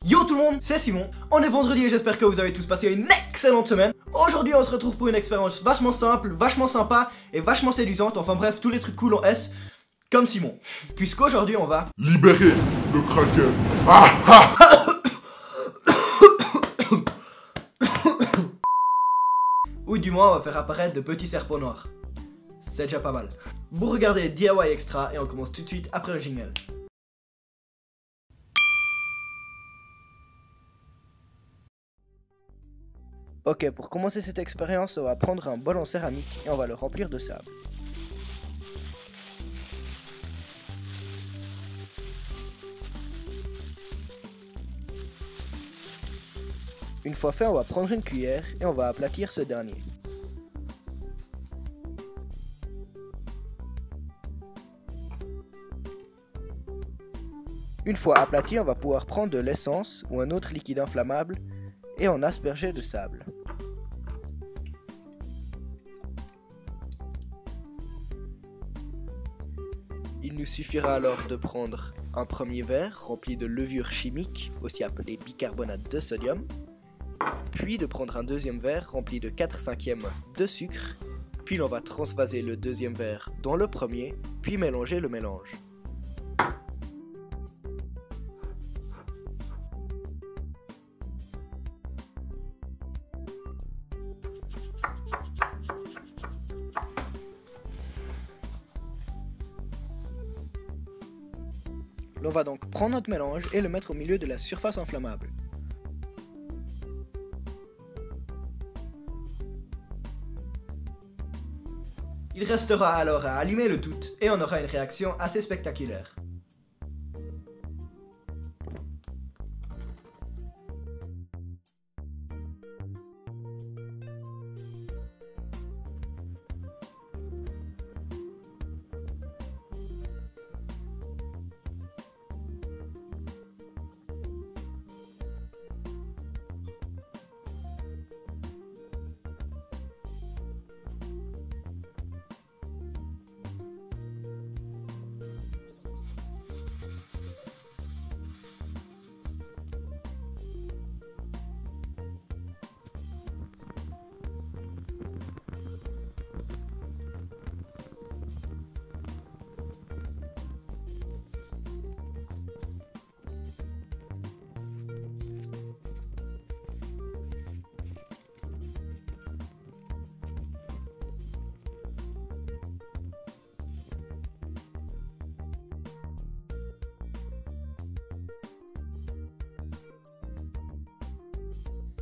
Yo tout le monde, c'est Simon, on est vendredi et j'espère que vous avez tous passé une excellente semaine. Aujourd'hui on se retrouve pour une expérience vachement simple, vachement sympa et vachement séduisante, enfin bref tous les trucs cool en S, comme Simon. Puisqu'aujourd'hui on va... libérer le Kraken. Ah ah. Ou du moins on va faire apparaître de petits serpents noirs. C'est déjà pas mal. Vous regardez DIY Extra et on commence tout de suite après le jingle. Ok, pour commencer cette expérience, on va prendre un bol en céramique et on va le remplir de sable. Une fois fait, on va prendre une cuillère et on va aplatir ce dernier. Une fois aplati, on va pouvoir prendre de l'essence ou un autre liquide inflammable et en asperger de sable. Il nous suffira alors de prendre un premier verre rempli de levure chimique, aussi appelé bicarbonate de sodium, puis de prendre un deuxième verre rempli de 4/5 de sucre, puis l'on va transvaser le deuxième verre dans le premier, puis mélanger le mélange. L'on va donc prendre notre mélange et le mettre au milieu de la surface inflammable. Il restera alors à allumer le tout et on aura une réaction assez spectaculaire.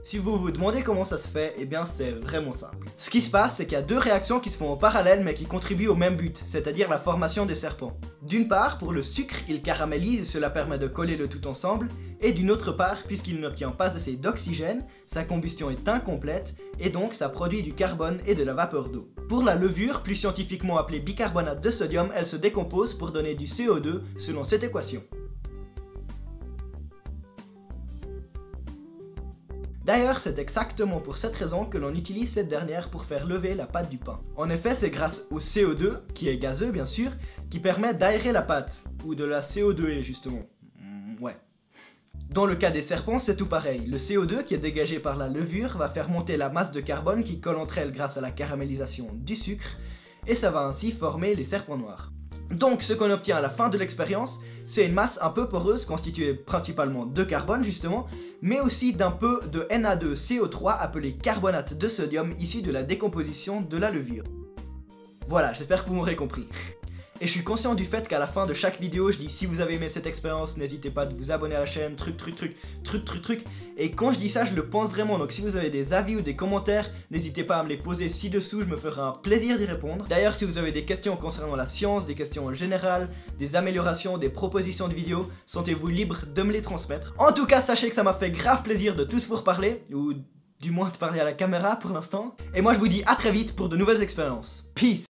Si vous vous demandez comment ça se fait, eh bien c'est vraiment simple. Ce qui se passe, c'est qu'il y a deux réactions qui se font en parallèle mais qui contribuent au même but, c'est-à-dire la formation des serpents. D'une part, pour le sucre, il caramélise et cela permet de coller le tout ensemble, et d'une autre part, puisqu'il n'obtient pas assez d'oxygène, sa combustion est incomplète, et donc ça produit du carbone et de la vapeur d'eau. Pour la levure, plus scientifiquement appelée bicarbonate de sodium, elle se décompose pour donner du CO2 selon cette équation. D'ailleurs, c'est exactement pour cette raison que l'on utilise cette dernière pour faire lever la pâte du pain. En effet, c'est grâce au CO2, qui est gazeux bien sûr, qui permet d'aérer la pâte, ou de la CO2e justement. Ouais. Dans le cas des serpents, c'est tout pareil. Le CO2 qui est dégagé par la levure va faire monter la masse de carbone qui colle entre elles grâce à la caramélisation du sucre, et ça va ainsi former les serpents noirs. Donc ce qu'on obtient à la fin de l'expérience, c'est une masse un peu poreuse constituée principalement de carbone justement, mais aussi d'un peu de Na2CO3 appelé carbonate de sodium issu de la décomposition de la levure. Voilà, j'espère que vous m'aurez compris. Et je suis conscient du fait qu'à la fin de chaque vidéo, je dis si vous avez aimé cette expérience, n'hésitez pas de vous abonner à la chaîne, truc. Et quand je dis ça, je le pense vraiment, donc si vous avez des avis ou des commentaires, n'hésitez pas à me les poser ci-dessous, je me ferai un plaisir d'y répondre. D'ailleurs, si vous avez des questions concernant la science, des questions en général, des améliorations, des propositions de vidéos, sentez-vous libre de me les transmettre. En tout cas, sachez que ça m'a fait grave plaisir de tous vous reparler, ou du moins de parler à la caméra pour l'instant. Et moi je vous dis à très vite pour de nouvelles expériences. Peace!